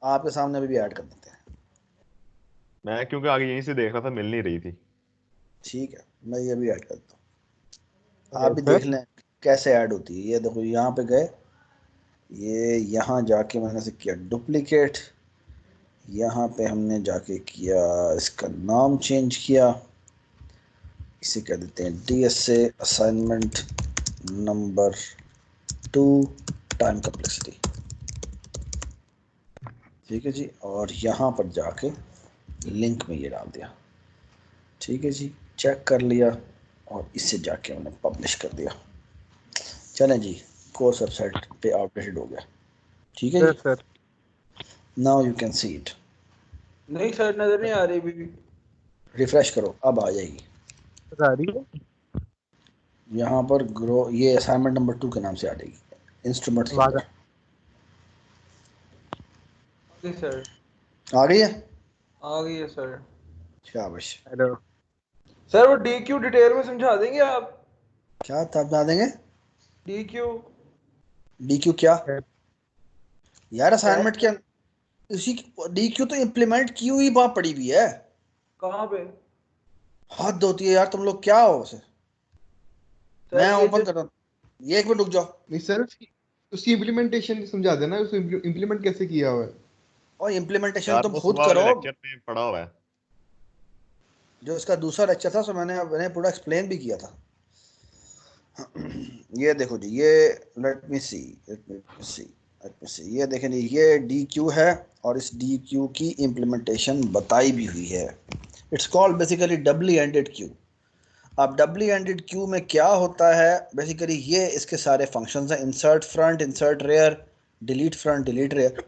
आपके सामने भी ऐड कर देते हैं। मैं क्योंकि आगे यहीं से देख रहा था, मिल नहीं रही थी। ठीक है, मैं ये भी ऐड कर देता हूँ, आप भी सर देख लें कैसे ऐड होती है। ये देखो यहाँ पे गए, ये यहाँ जाके मैंने से किया डुप्लीकेट, यहाँ पे हमने जाके किया, इसका नाम चेंज किया, इसे कह देते हैं DSA assignment number 2 time complexity. ठीक है जी, और यहाँ पर जाके लिंक में ये डाल दिया। ठीक है जी, चेक कर लिया और इससे जाके हमने पब्लिश कर दिया। चलें जी, कोर्स वेबसाइट पे अपडेटेड हो गया। ठीक है सर जी, sir now you can see it. नहीं सर, नजर नहीं आ रही अभी। रिफ्रेश करो, अब आ जाएगी। आ रही है। यहाँ पर ग्रो, ये असाइनमेंट नंबर 2 के नाम से आ जाएगी इंस्ट्रूमेंट्स के आवाज अंदर। ओके सर, आ गई है, आ गई है सर। शाबाश। हेलो। सर वो डी क्यू डिटेल में समझा देंगे आप? क्या था बता देंगे? डी क्यू DQ क्या यार? असाइनमेंट के उसी DQ तो इम्प्लीमेंट की हुई वहां पड़ी हुई है। कहाँ पे? हद होती है यार, तुम लोग क्या हो उसे। सर मैं ये ओपन कर रहा हूँ, ये एक मिनट रुक जाओ। नहीं सर, उसकी इम्प्लीमेंटेशन समझा देना, उसको इम्प्लीमेंट कैसे किया हुआ है। और इम्प्लीमेंटेशन यार तुम वो खुद सुबह वाले करो। लेक्चर में पढ़ा हुआ है। जो इसका दूसरा लेक्चर था, सो मैंने पूरा एक्सप्लेन भी किया था। ये देखो जी, ये लेट मी सी, ये देखें जी, ये DQ है और इस DQ की इम्प्लीमेंटेशन बताई भी हुई है। It's called basically doubly ended queue. अब डबली एंडेड क्यू में क्या होता है बेसिकली, ये इसके सारे फंक्शंस हैं: insert front, insert rear, delete front, delete rear,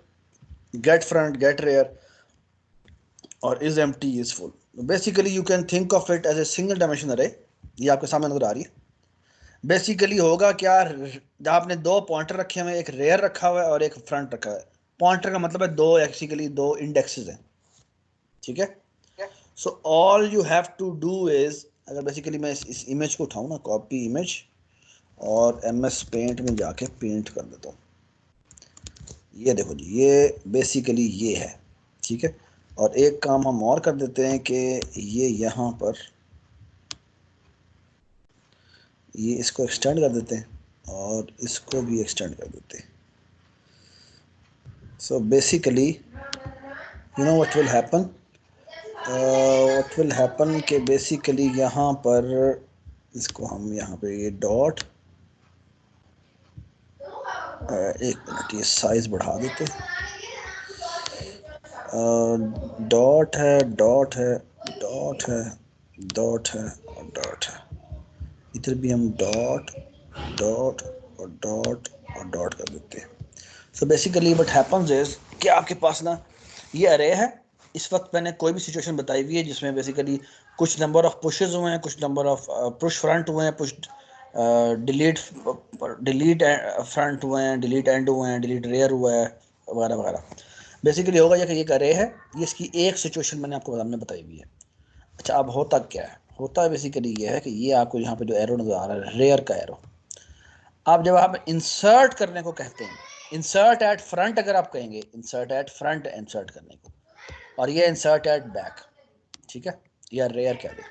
get front, get rear, और is empty, is full. Basically you can think of it as a single dimension array. ये आपके सामने नजर आ रही है। बेसिकली होगा क्या, आपने दो पॉइंटर रखे हुए हैं, एक रेयर रखा हुआ है और एक फ्रंट रखा हुआ है। पॉइंटर का मतलब है दो, बेसिकली दो इंडेक्सेस हैं। ठीक है, so all you have to do is, अगर बेसिकली मैं इस इमेज को उठाऊं ना, कॉपी इमेज, और MS पेंट में जाके पेंट कर देता हूँ। ये देखो जी, ये बेसिकली ये है। ठीक है, और एक काम हम और कर देते हैं कि ये यहाँ पर ये इसको एक्सटेंड कर देते हैं और इसको भी एक्सटेंड कर देते हैं। So basically you know what will happen, कि बेसिकली यहाँ पर इसको हम यहाँ पे ये डॉट, एक मिनट ये साइज बढ़ा देते हैं। डॉट है, डॉट है, डॉट है, डॉट है और डॉट है। इधर भी हम डॉट, डॉट और डॉट और डॉट कर देते हैं। So basically what happens is कि आपके पास ना ये अरे है। इस वक्त मैंने कोई भी सिचुएशन बताई हुई है जिसमें बेसिकली कुछ नंबर ऑफ पुशेस हुए हैं, कुछ नंबर ऑफ पुश फ्रंट हुए हैं, पुश डिलीट, डिलीट फ्रंट हुए हैं, डिलीट एंड हुए हैं, डिलीट रेयर हुआ है, वगैरह वगैरह। बेसिकली होगा ये कि ये एक अरे है, ये इसकी एक सिचुएशन मैंने आपको सामने बताई हुई है। अच्छा, अब होता क्या है, होता है बेसिकली ये है कि ये आपको यहाँ पे जो एरो नजर आ रहा है, रेयर का एरो, आप जब आप इंसर्ट करने को कहते हैं, इंसर्ट एट फ्रंट अगर आप कहेंगे, इंसर्ट एट फ्रंट इंसर्ट करने को, और ये इंसर्ट एट बैक, ठीक है, या रेयर कह दे।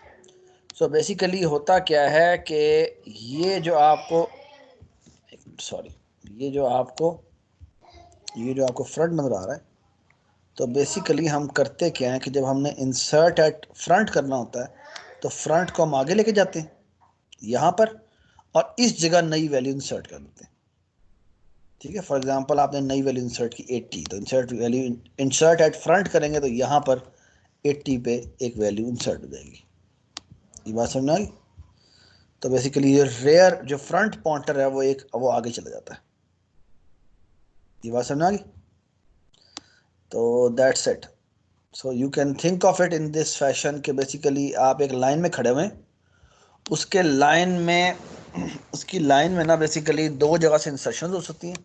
सो बेसिकली होता क्या है कि ये जो आपको, सॉरी, ये जो आपको फ्रंट नजर आ रहा है, तो बेसिकली हम करते क्या है कि जब हमने इंसर्ट एट फ्रंट करना होता है तो फ्रंट को हम आगे लेके जाते हैं यहाँ पर, और इस जगह नई वैल्यू इंसर्ट कर देते हैं। ठीक है, फॉर एग्जांपल आपने नई वैल्यू इंसर्ट की 80, तो insert value, insert at front करेंगे तो यहाँ पर 80 पे एक वैल्यू इंसर्ट हो जाएगी। ये बात समझ आ गई? तो बेसिकली ये रेयर जो फ्रंट पॉइंटर है वो आगे चला जाता है। ये बात समझ आ गई? तो that's it. So you can think of it in this fashion कि बेसिकली आप एक लाइन में खड़े हुए हैं, उसके लाइन में उसकी लाइन में ना बेसिकली दो जगह से इंसर्शन हो सकती हैं,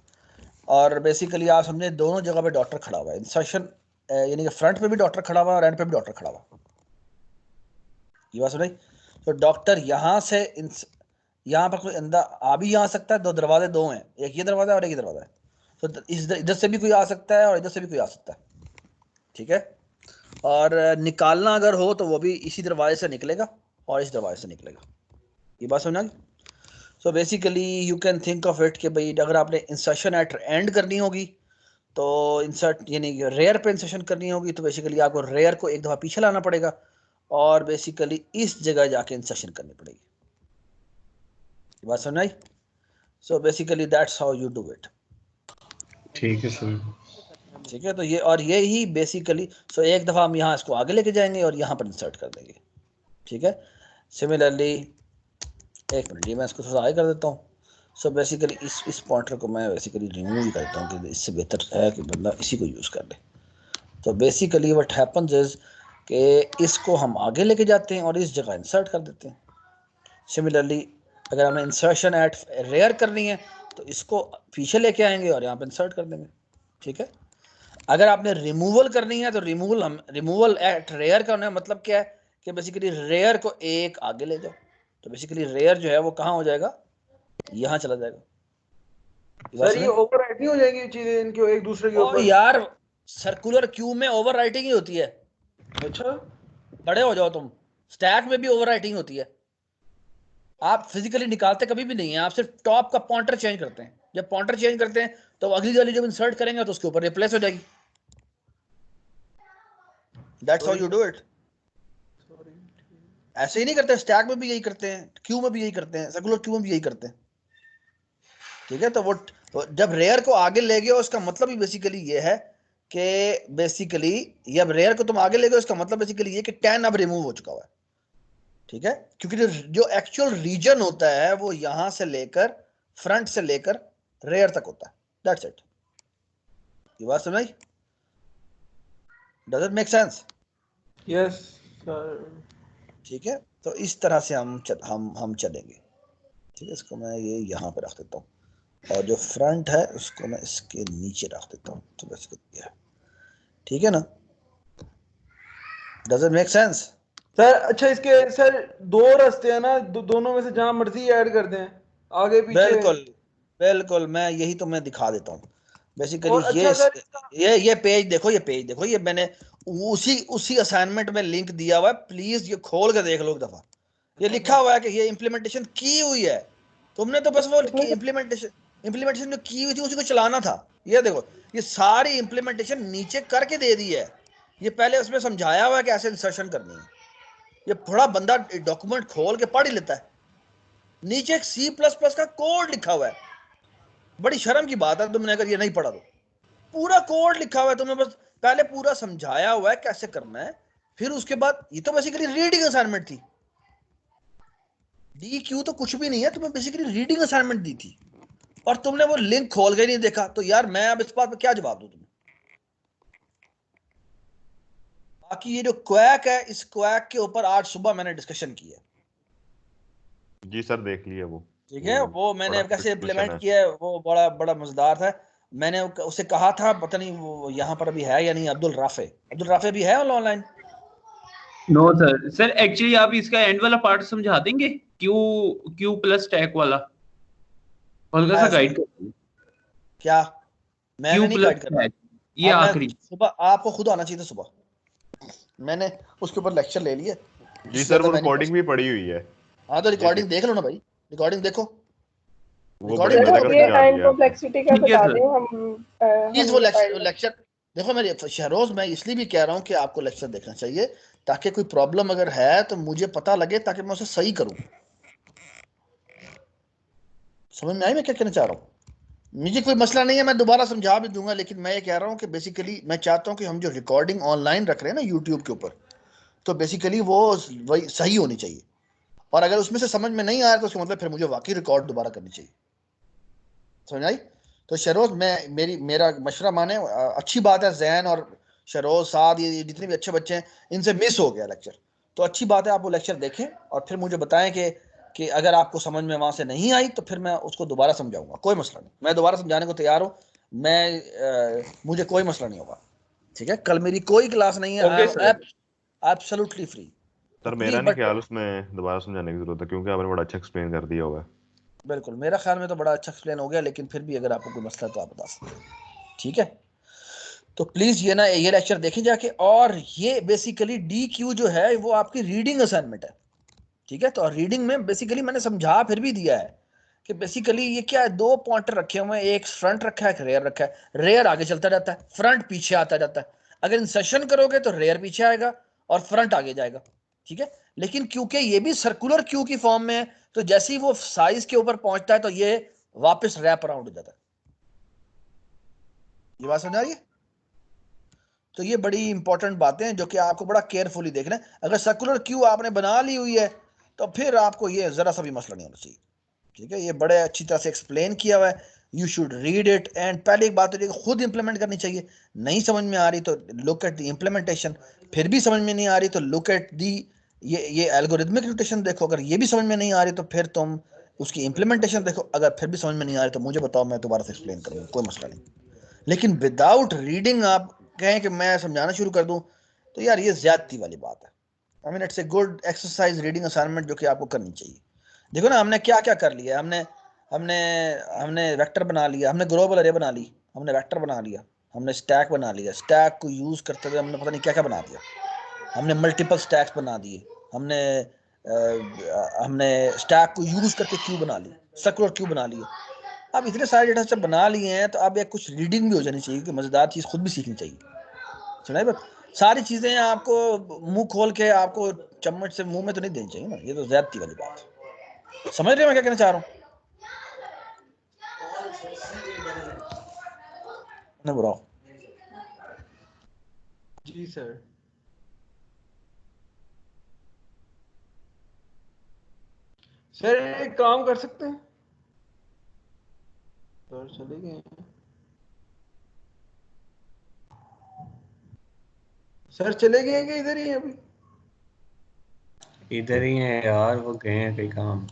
और बेसिकली आप समझे दोनों जगह पे डॉक्टर खड़ा हुआ है। इंसर्शन यानी कि फ्रंट पे भी डॉक्टर खड़ा हुआ है और एंड पे भी डॉक्टर खड़ा हुआ है। ये बात सुनाई? तो डॉक्टर यहाँ से यहाँ पर कोई अंदर आ भी आ सकता है, दो दरवाजे दो हैं, एक ये दरवाजा और एक ये दरवाजा है। तो इधर से भी कोई आ सकता है और इधर से भी कोई आ सकता है। ठीक है। और निकालना अगर हो तो वो भी इसी दरवाजे से निकलेगा और इस दरवाजे से निकलेगा। ये बात समझा? So basically you can think of it कि भाई अगर आपने इंसर्शन एट एंड करनी होगी तो इंसर्ट यानी रेयर पे इंसर्शन करनी होगी तो बेसिकली आपको रेयर को एक दफ़ा पीछे लाना पड़ेगा और बेसिकली इस जगह जाके इंसर्शन करनी पड़ेगी। ये बात समझ आई? So basically that's how you do it. ठीक है सर। ठीक है, तो ये और ये ही बेसिकली सो एक दफ़ा हम यहाँ इसको आगे लेके जाएंगे और यहाँ पर इंसर्ट कर देंगे। ठीक है, सिमिलरली एक मिनट ये मैं इसको थोड़ा आगे कर देता हूँ। सो बेसिकली इस पॉइंटर को मैं बेसिकली रिमूव ही करता हूँ कि इससे बेहतर है कि बंदा इसी को यूज़ कर ले। तो बेसिकली व्हाट हैपन्स इज कि इसको हम आगे लेके जाते हैं और इस जगह इंसर्ट कर देते हैं। सिमिलरली अगर हमें इंसर्शन एट रेयर करनी है तो इसको पीछे लेके आएंगे और यहाँ पे इंसर्ट कर देंगे। ठीक है, अगर आपने रिमूवल करनी है तो रिमूवल एट रेयर करना है मतलब क्या है कि बेसिकली रेयर को एक आगे ले जाओ तो बेसिकली रेयर जो है वो कहाँ हो जाएगा, यहाँ चला जाएगा। सर ये ओवरराइट नहीं हो जाएंगी चीजें इनके एक दूसरे के ओ ऊपर? यार सर्कुलर क्यू में ओवरराइटिंग ही होती है। अच्छा, खड़े हो जाओ तुम, स्टैक में भी ओवरराइटिंग होती है। आप फिजिकली निकालते कभी भी नहीं है, आप सिर्फ टॉप का पॉइंटर चेंज करते हैं। जब पॉइंटर चेंज करते हैं तो अगली वाली जब इंसर्ट करेंगे तो उसके ऊपर रिप्लेस हो जाएगी। That's how you do it. ऐसे ही नहीं करते, स्टैक में भी यही करते हैं, क्यू में भी यही करते हैं, सर्कुलर क्यू में भी यही करते हैं। ठीक है, तो वो तो जब रेयर को आगे ले गए उसका मतलब ही बेसिकली ये है कि बेसिकली जब रेयर को तुम आगे ले गए उसका मतलब बेसिकली ये कि 10 अब रिमूव हो चुका हुआ है। ठीक है, क्योंकि जो एक्चुअल रीजन होता है वो यहां से लेकर फ्रंट से लेकर रेयर तक होता है। That's it. ये बात समझ? Does it make sense? Yes sir. ठीक है, तो इस तरह से हम चलेंगे। ठीक है, इसको मैं ये यहाँ पे रख देता हूँ और जो फ्रंट है उसको मैं इसके नीचे रख देता हूँ। तो बस ये है, ठीक है ना? Does it make sense? Sir अच्छा इसके सर दो रास्ते हैं ना, दोनों में से जहां मर्जी ऐड कर दें, आगे पीछे। बिल्कुल बिल्कुल, मैं यही तो मैं दिखा देता हूँ बेसिकली। और अच्छा सर ये पेज देखो, ये पेज देखो, ये मैंने उसी असाइनमेंट में लिंक दिया हुआ है, प्लीज ये खोल कर देख लो एक दफा। ये लिखा हुआ है कि ये इम्प्लीमेंटेशन की हुई है, तुमने तो बस वो इम्प्लीमेंटेशन जो की हुई थी उसी को चलाना था। ये देखो, ये सारी इम्प्लीमेंटेशन नीचे करके दे दी है। ये पहले उसमें समझाया हुआ है कि ऐसे इंसर्शन करनी है। ये थोड़ा बंदा डॉक्यूमेंट खोल के पढ़ ही लेता है, नीचे एक C++ का कोड लिखा हुआ है। बड़ी शर्म की बात है तुमने अगर ये नहीं पढ़ा तो। पूरा कोड लिखा हुआ है, तुमने बस पहले पूरा समझाया हुआ है कैसे करना है, फिर उसके बाद ये तो बेसिकली रीडिंग असाइनमेंट थी। DQ तो कुछ भी नहीं है, तुम्हें बेसिकली रीडिंग असाइनमेंट दी थी और तुमने वो लिंक खोल के नहीं देखा। तो यार मैं अब इस बात पे क्या जवाब दूं तुम्हें? बाकी ये जो क्वैक है, इस क्वैक के ऊपर आज सुबह मैंने डिस्कशन की है। जी सर, देख लिया वो। ठीक है, वो मैंने बड़ा कैसे discussion इम्प्लीमेंट है। किया है, वो बड़ा बड़ा मजेदार था। मैंने उसे कहा था, पता नहीं वो यहाँ पर अभी है या नहीं, अब्दुल राफे भी है online? No sir. Sir actually आप इसका एंड वाला पार्ट समझा देंगे, क्यू प्लस टैग वाला, हल्का सा गाइड कर दीजिए। क्या मैंने क्यू नहीं प्लस गाइड करना? टैग, ये अब मैं आखिरी। सुबह, आपको खुद आना चाहिए था सुबह, मैंने उसके ऊपर लेक्चर ले लिए। जी सर, वो रिकॉर्डिंग भी पड़ी हुई है। हाँ तो रिकॉर्डिंग देख लो ना भाई, रिकॉर्डिंग देखो। वो बड़े रिकॉर्डिंग मजे देखो, का ये समझा टाइम दिया आपने। कॉम्प्लेक्सिटी का ठीक है बता सर। दें हम प्लीज वो फाइल में। लेक्चर देखो। मेरे शहरोज, मैं इसलिए भी कह रहा हूँ कि आपको लेक्चर देखना चाहिए ताकि कोई प्रॉब्लम अगर है तो मुझे पता लगे, ताकि मैं उसे सही करूँ। समझ में आई मैं क्या कहना चाह रहा हूँ? मुझे कोई मसला नहीं है, मैं दोबारा समझा भी दूंगा, लेकिन मैं ये कह रहा हूँ कि बेसिकली मैं चाहता हूँ कि हम जो रिकॉर्डिंग ऑनलाइन रख रहे हैं ना यूट्यूब के ऊपर, तो बेसिकली वो वही सही होनी चाहिए। और अगर उसमें से समझ में नहीं आया तो उसका मतलब फिर मुझे वाकई रिकॉर्ड दोबारा करनी चाहिए। समझ आई? तो शरोज, मेरा मशवरा माने, अच्छी बात है जैन और शरोज साद, ये जितने भी अच्छे बच्चे हैं, इनसे मिस हो गया लेक्चर, तो अच्छी बात है आप वो लेक्चर देखें और फिर मुझे बताएं कि अगर आपको समझ में वहां से नहीं आई तो फिर मैं उसको दोबारा समझाऊंगा। कोई मसला नहीं, मैं दोबारा समझाने को तैयार हूँ। मुझे कोई मसला नहीं होगा। ठीक है, कल मेरी कोई क्लास नहीं है। Okay sir. Absolutely free. Sir मेरा नहीं ख्याल उसमें दोबारा समझाने की जरूरत है, क्योंकि आपने बड़ा अच्छा एक्सप्लेन कर दिया होगा। बिल्कुल, मेरा ख्याल में तो बड़ा अच्छा एक्सप्लेन हो गया, लेकिन फिर भी अगर आपको कोई मसला है तो आप बता सकते हैं। ठीक है, तो प्लीज ये लेक्चर देखें जाके। और ये बेसिकली DQ जो है वो आपकी रीडिंग असाइनमेंट है, ठीक है। तो रीडिंग में बेसिकली मैंने समझा फिर भी दिया है कि बेसिकली ये क्या है, 2 पॉइंटर रखे हुए हैं, एक फ्रंट रखा है, एक रेयर रखा है। रेयर आगे चलता जाता है, फ्रंट पीछे आता जाता है। अगर इंसर्शन करोगे तो रेयर पीछे आएगा और फ्रंट आगे जाएगा, ठीक है। लेकिन क्योंकि ये भी सर्कुलर क्यू की फॉर्म में है, तो जैसे ही वो साइज के ऊपर पहुंचता है तो ये वापस रैप अराउंड हो जाता है। ये बात समझ आ रही है? तो ये बड़ी इंपॉर्टेंट बातें हैं जो कि आपको बड़ा केयरफुली देखना है। अगर सर्कुलर क्यू आपने बना ली हुई है तो फिर आपको ये जरा सा भी मसला नहीं होना चाहिए, ठीक है। ये बड़े अच्छी तरह से एक्सप्लेन किया हुआ है, you should read it. And पहले एक बात तो खुद इंप्लीमेंट करनी चाहिए। नहीं समझ में आ रही तो लुक एट द इम्प्लीमेंटेशन, फिर भी समझ में नहीं आ रही तो लुक एट दी ये एल्गोरिथमिक नोटेशन देखो। अगर ये भी समझ में नहीं आ रही तो फिर तुम उसकी इम्प्लीमेंटेशन देखो। अगर फिर भी समझ में नहीं आ रही तो मुझे बताओ, मैं दोबारा से एक्सप्लेन करूँगा, कोई मसला नहीं। लेकिन विदाउट रीडिंग आप कहें कि मैं समझाना शुरू कर दूं तो यार ये ज्यादती वाली बात है। I mean it's a good exercise reading assignment जो कि आपको करनी चाहिए। देखो ना हमने क्या क्या कर लिया, हमने हमने हमने वेक्टर बना लिया, हमने ग्लोबल अरे बना ली, हमने वेक्टर बना लिया, हमने स्टैक बना लिया। स्टैक को यूज करते हुए हमने पता नहीं क्या क्या बना दिया। हमने मल्टीपल स्टैक्स बना दिए, हमने हमने स्टैक को यूज करके क्यू बना ली, सर्कुलर क्यू बना लिए। अब इतने सारे डेटा सेट बना लिए हैं तो अब एक कुछ रीडिंग भी हो जानी चाहिए कि मजेदार चीज खुद भी सीखनी चाहिए। सुनाई बात? सारी चीजें आपको मुंह खोल के आपको चम्मच से मुंह में तो नहीं देनी चाहिए ना, ये तो ज्यादती वाली बात है। समझ रहे हो मैं क्या कहना चाह रहा हूँ? ना बुराओ। जी सर। सर एक काम कर सकते हैं सर, चले गए सर, चले गए कि इधर ही हैं अभी? इधर ही है यार, वो गए हैं कहीं काम।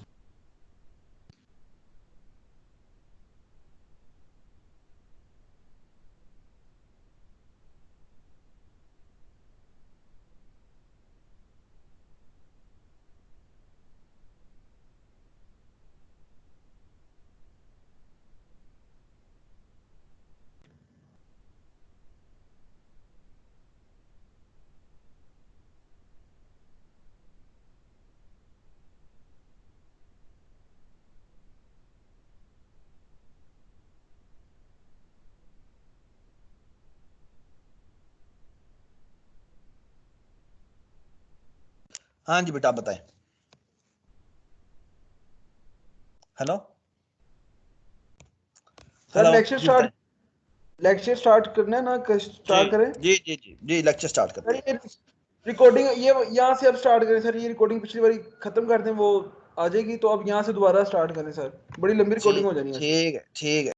हाँ जी बेटा, आप बताएं। हेलो सर हेलो लेक्चर जी बताएं। स्टार्ट करना है ना, स्टार्ट करें? जी जी जी जी लेक्चर स्टार्ट सर करते हैं। ये रिकॉर्डिंग ये यहाँ से अब स्टार्ट करें सर, ये रिकॉर्डिंग पिछली बारी खत्म कर दें, वो आ जाएगी, तो अब यहाँ से दोबारा स्टार्ट करें सर, बड़ी लंबी रिकॉर्डिंग ठीक हो जानी है। ठीक है ठीक है।